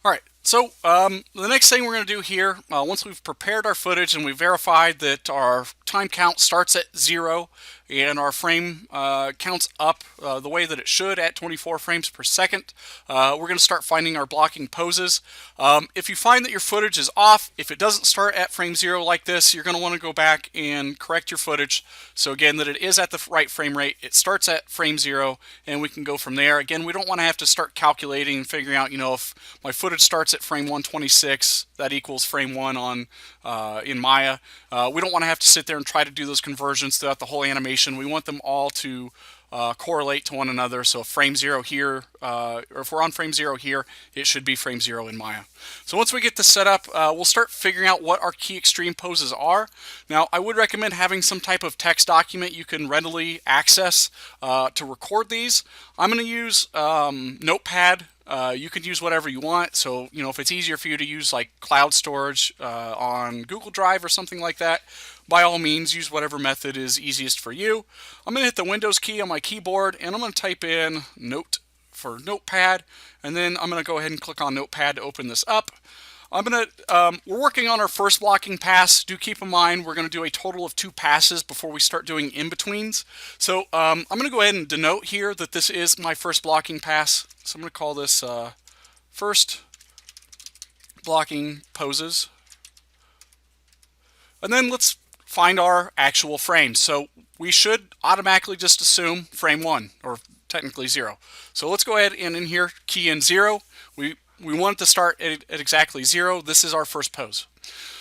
All right, so the next thing we're going to do here, once we've prepared our footage and we've verified that our time count starts at 0 and our frame counts up the way that it should at 24 frames per second, we're going to start finding our blocking poses. If you find that your footage is off, if it doesn't start at frame 0 like this, you're going to want to go back and correct your footage. So again, that it is at the right frame rate, it starts at frame 0, and we can go from there. Again, we don't want to have to start calculating and figuring out, if my footage starts at frame 126, that equals frame 1 on in Maya. We don't want to have to sit there and try to do those conversions throughout the whole animation. We want them all to correlate to one another. So frame 0 here, or if we're on frame 0 here, it should be frame 0 in Maya. So once we get this set up, we'll start figuring out what our key extreme poses are. Now, I would recommend having some type of text document you can readily access to record these. I'm going to use Notepad. You can use whatever you want. So, if it's easier for you to use like cloud storage on Google Drive or something like that, by all means, use whatever method is easiest for you. I'm going to hit the Windows key on my keyboard and I'm going to type in Note for Notepad, and then I'm going to go ahead and click on Notepad to open this up. We're working on our first blocking pass. Do keep in mind we're going to do a total of 2 passes before we start doing in-betweens. So I'm going to go ahead and denote here that this is my first blocking pass. So I'm going to call this first blocking poses. And then let's find our actual frames. So we should automatically just assume frame 1, or technically 0. So let's go ahead and in here key in 0. We want it to start at exactly 0. This is our first pose.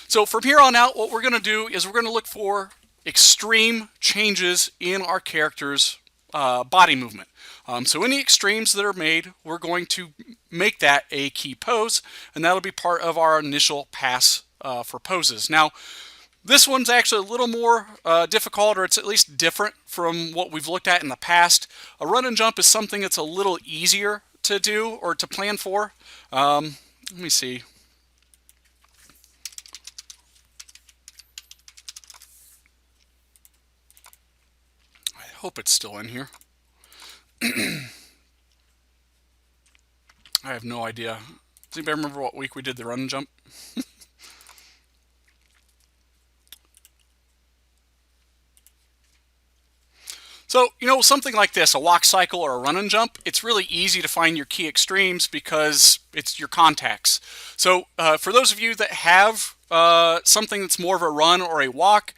So from here on out, what we're going to do is we're going to look for extreme changes in our character's body movement. So any extremes that are made, we're going to make that a key pose, and that'll be part of our initial pass for poses. Now, this one's actually a little more difficult, or it's at least different from what we've looked at in the past. A run and jump is something that's a little easier to do or to plan for. Let me see. I hope it's still in here. I have no idea. Does anybody remember what week we did the run and jump? So, something like this, a walk cycle or a run and jump, it's really easy to find your key extremes because it's your contacts. So, for those of you that have something that's more of a run or a walk,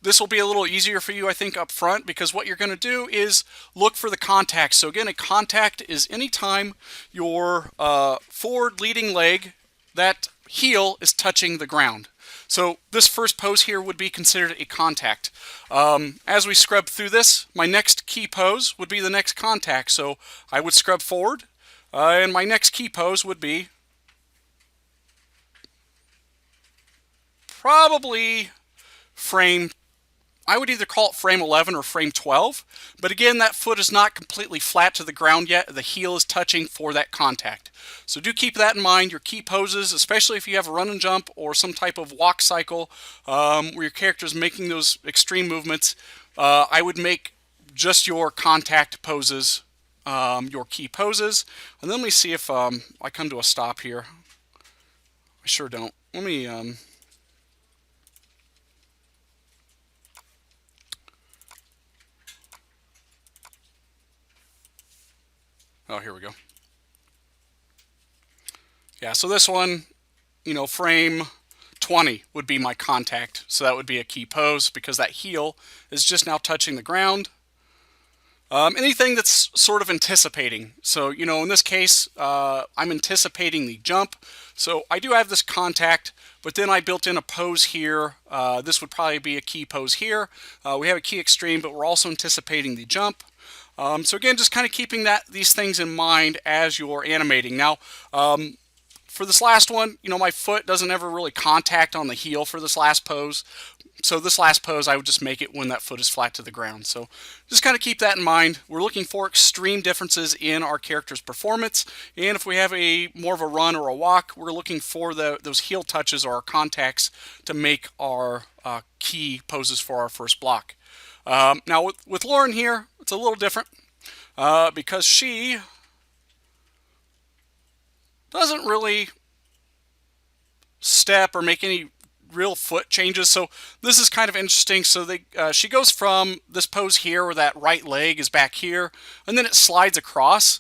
this will be a little easier for you, I think, up front, because what you're going to do is look for the contacts. So again, a contact is anytime your forward leading leg, that heel is touching the ground. So this first pose here would be considered a contact. As we scrub through this, my next key pose would be the next contact. So I would scrub forward, and my next key pose would be probably frame, I would either call it frame 11 or frame 12. But again, that foot is not completely flat to the ground yet. The heel is touching for that contact. So do keep that in mind. Your key poses, especially if you have a run and jump or some type of walk cycle where your character is making those extreme movements, I would make just your contact poses your key poses. And then let me see if I come to a stop here. I sure don't. Let me... Oh, here we go. Yeah, so this one, frame 20 would be my contact. So that would be a key pose because that heel is just now touching the ground. Anything that's sort of anticipating. So, in this case, I'm anticipating the jump. So I do have this contact, but then I built in a pose here. This would probably be a key pose here. We have a key extreme, but we're also anticipating the jump. So again, just kind of keeping these things in mind as you're animating. Now, for this last one, my foot doesn't ever really contact on the heel for this last pose. So this last pose, I would just make it when that foot is flat to the ground. So just kind of keep that in mind. We're looking for extreme differences in our character's performance. And if we have more of a run or a walk, we're looking for those heel touches or our contacts to make our key poses for our first block. Now with Lauren here, it's a little different because she doesn't really step or make any real foot changes. So this is kind of interesting. So she goes from this pose here where that right leg is back here, and then it slides across.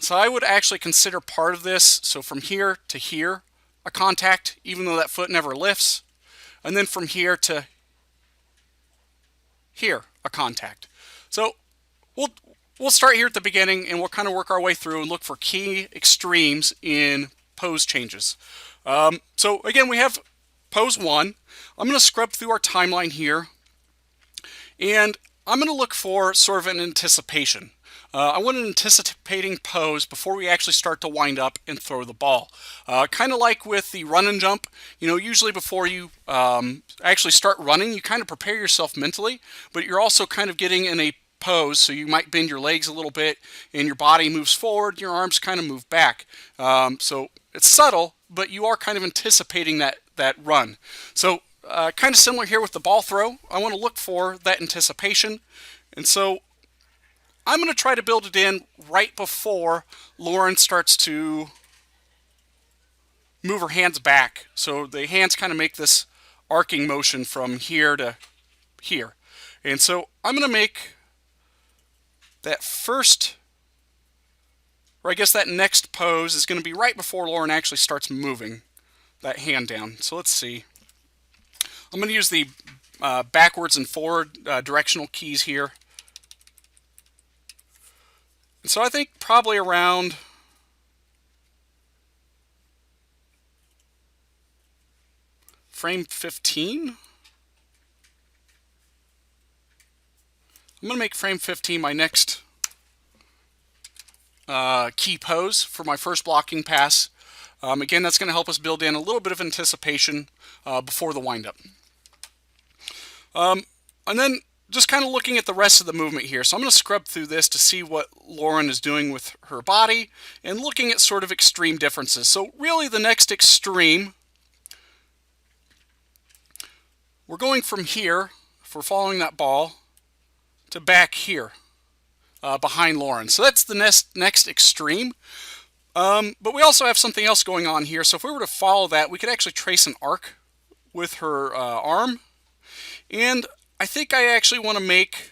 So I would actually consider part of this, so from here to here, a contact, even though that foot never lifts. And then from here to here, a contact. So we'll start here at the beginning, and we'll kind of work our way through and look for key extremes in pose changes. So again, we have pose 1. I'm going to scrub through our timeline here, and I'm going to look for sort of an anticipation. I want an anticipating pose before we actually start to wind up and throw the ball. Kind of like with the run and jump, usually before you actually start running, you kind of prepare yourself mentally, but you're also kind of getting in a pose, so you might bend your legs a little bit and your body moves forward, your arms kind of move back. So it's subtle, but you are kind of anticipating that run. So kind of similar here with the ball throw. I want to look for that anticipation, and so I'm going to try to build it in right before Lauren starts to move her hands back. So the hands kind of make this arcing motion from here to here. And so I'm going to make that first, or I guess that next pose is going to be right before Lauren actually starts moving that hand down. So let's see. I'm going to use the backwards and forward directional keys here. And so I think probably around frame 15. I'm going to make frame 15 my next key pose for my first blocking pass. Again, that's going to help us build in a little bit of anticipation before the windup. And then just kind of looking at the rest of the movement here. So I'm going to scrub through this to see what Lauren is doing with her body and looking at sort of extreme differences. So really the next extreme, we're going from here, if we're following that ball, to back here behind Lauren. So that's the next extreme. But we also have something else going on here. So if we were to follow that, we could actually trace an arc with her arm. And I think I actually want to make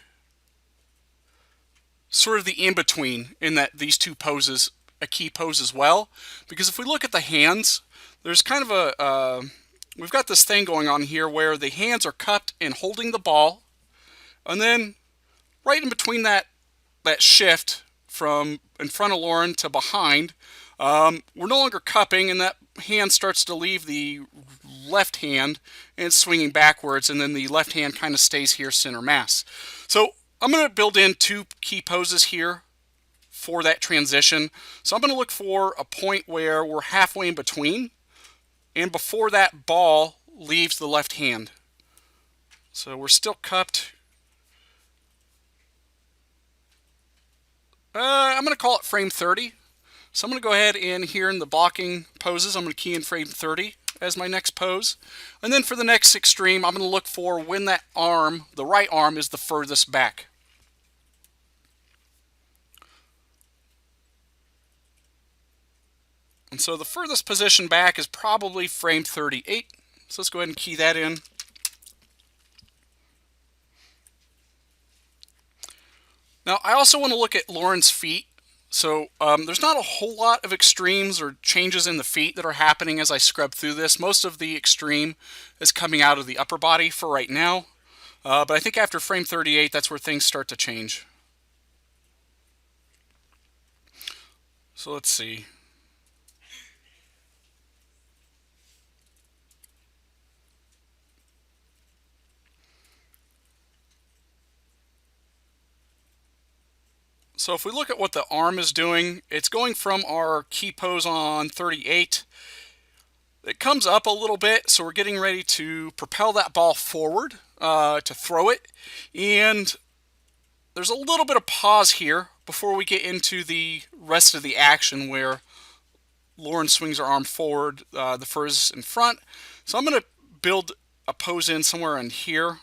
sort of the in-between in that these two poses a key pose as well. Because if we look at the hands, there's kind of we've got this thing going on here where the hands are cupped and holding the ball. And then right in between that shift from in front of Lauren to behind, we're no longer cupping, and that hand starts to leave the left hand and swinging backwards, and then the left hand kind of stays here center mass. So I'm going to build in two key poses here for that transition. So I'm going to look for a point where we're halfway in between and before that ball leaves the left hand. So we're still cupped. I'm going to call it frame 30. So I'm going to go ahead and here in the blocking poses, I'm going to key in frame 30 as my next pose. And then for the next extreme, I'm going to look for when that arm, the right arm, is the furthest back. And so the furthest position back is probably frame 38. So let's go ahead and key that in. Now I also want to look at Lauren's feet. So there's not a whole lot of extremes or changes in the feet that are happening as I scrub through this. Most of the extreme is coming out of the upper body for right now. But I think after frame 38, that's where things start to change. So let's see. So if we look at what the arm is doing, it's going from our key pose on 38. It comes up a little bit, so we're getting ready to propel that ball forward to throw it. And there's a little bit of pause here before we get into the rest of the action where Lauren swings her arm forward, the furthest in front. So I'm going to build a pose in somewhere in here.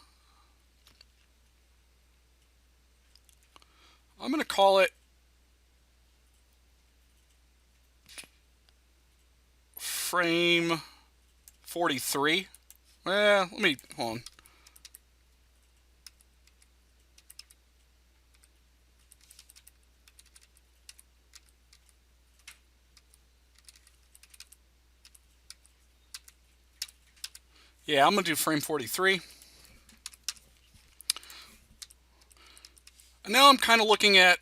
I'm going to call it frame 43. Well, hold on. Yeah, I'm going to do frame 43. And now I'm kind of looking at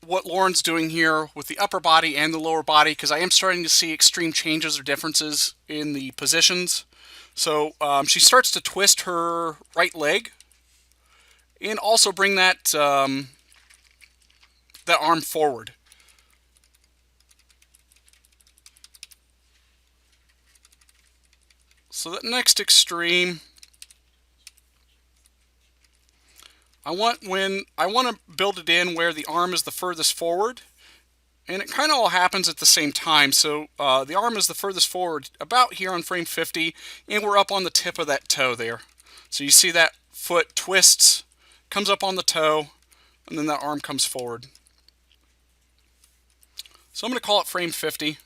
what Lauren's doing here with the upper body and the lower body, because I am starting to see extreme changes or differences in the positions. So she starts to twist her right leg and also bring that, that arm forward. So that next extreme, I want to build it in where the arm is the furthest forward, and it kind of all happens at the same time. So the arm is the furthest forward about here on frame 50, and we're up on the tip of that toe there. So you see that foot twists, comes up on the toe, and then that arm comes forward. So I'm going to call it frame 50.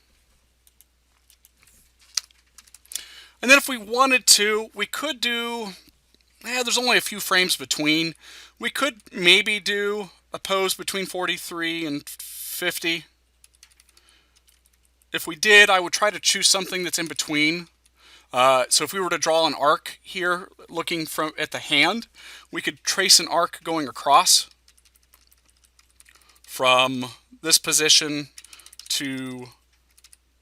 And then if we wanted to, we could do, there's only a few frames between. We could maybe do a pose between 43 and 50. If we did, I would try to choose something that's in between. So if we were to draw an arc here, looking at the hand, we could trace an arc going across from this position to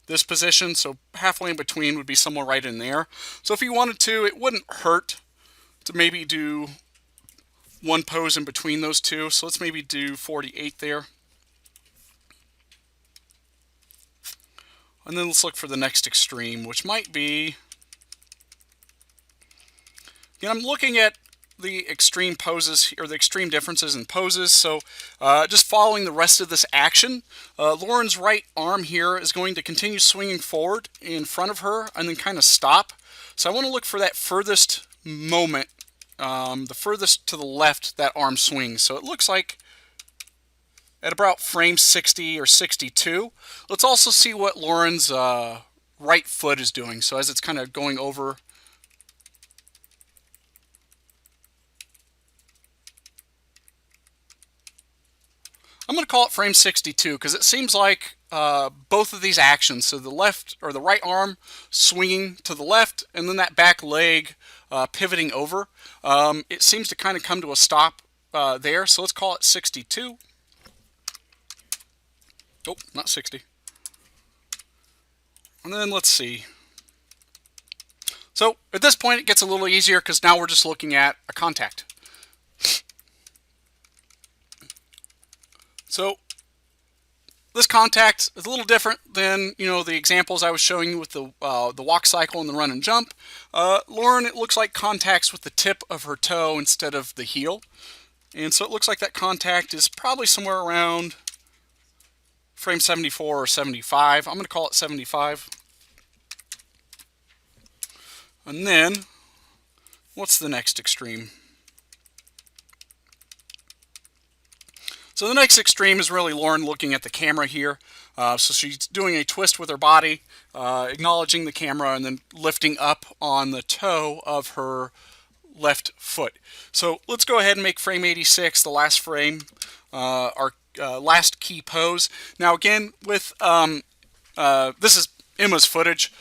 this position. So halfway in between would be somewhere right in there. So if you wanted to, it wouldn't hurt to maybe do one pose in between those two. So let's maybe do 48 there. And then let's look for the next extreme, which might be, again, I'm looking at the extreme poses, or the extreme differences in poses. So just following the rest of this action, Lauren's right arm here is going to continue swinging forward in front of her and then kind of stop. So I want to look for that furthest moment, the furthest to the left that arm swings. So it looks like at about frame 60 or 62. Let's also see what Lauren's right foot is doing. So as it's kind of going over, I'm going to call it frame 62 because it seems like both of these actions, so the left or the right arm swinging to the left and then that back leg pivoting over, it seems to kind of come to a stop there. So let's call it 62. Oh, not 60. And then let's see. So at this point it gets a little easier because now we're just looking at a contact. So this contact is a little different than, the examples I was showing you with the walk cycle and the run and jump. Lauren, it looks like contacts with the tip of her toe instead of the heel. And so it looks like that contact is probably somewhere around frame 74 or 75. I'm going to call it 75. And then, what's the next extreme? So the next extreme is really Lauren looking at the camera here. So she's doing a twist with her body, acknowledging the camera, and then lifting up on the toe of her left foot. So let's go ahead and make frame 86, the last frame, our last key pose. Now again, with this is Emma's footage.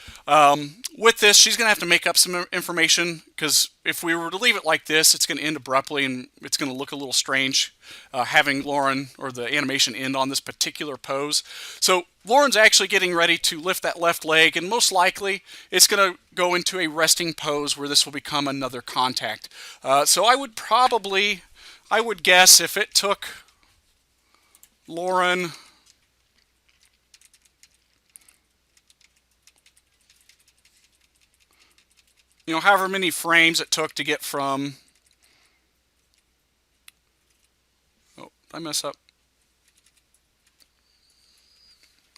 With this, she's going to have to make up some information because if we were to leave it like this, it's going to end abruptly and it's going to look a little strange having Lauren or the animation end on this particular pose. So Lauren's actually getting ready to lift that left leg, and most likely it's going to go into a resting pose where this will become another contact. So I would guess if it took Lauren however many frames it took to get from, oh, did I mess up?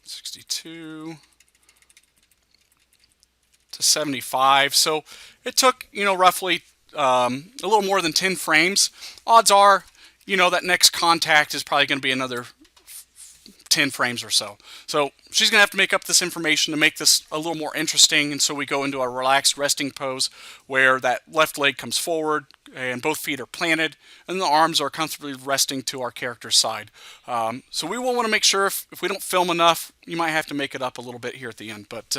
62 to 75. So it took, roughly a little more than 10 frames. Odds are, that next contact is probably going to be another 10 frames or so. So she's going to have to make up this information to make this a little more interesting, and so we go into a relaxed resting pose where that left leg comes forward and both feet are planted and the arms are comfortably resting to our character's side. So we will want to make sure if we don't film enough, you might have to make it up a little bit here at the end. But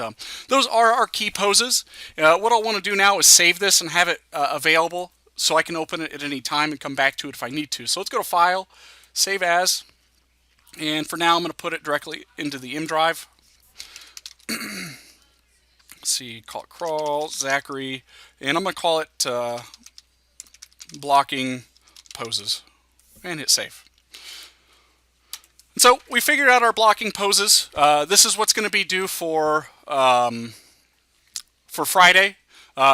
those are our key poses. What I'll want to do now is save this and have it available so I can open it at any time and come back to it if I need to. So let's go to File, Save As, and for now I'm going to put it directly into the M drive. Let's see, call it Crawl, Zachary, and I'm going to call it Blocking Poses, and hit Save. And so we figured out our blocking poses. This is what's going to be due for Friday.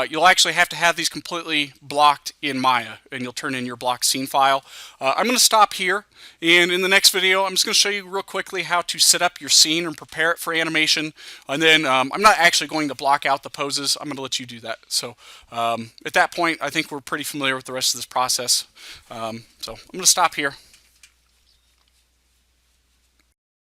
You'll actually have to have these completely blocked in Maya, and you'll turn in your block scene file. I'm going to stop here, and in the next video I'm just going to show you real quickly how to set up your scene and prepare it for animation. And then I'm not actually going to block out the poses. I'm going to let you do that. So at that point I think we're pretty familiar with the rest of this process. So I'm going to stop here.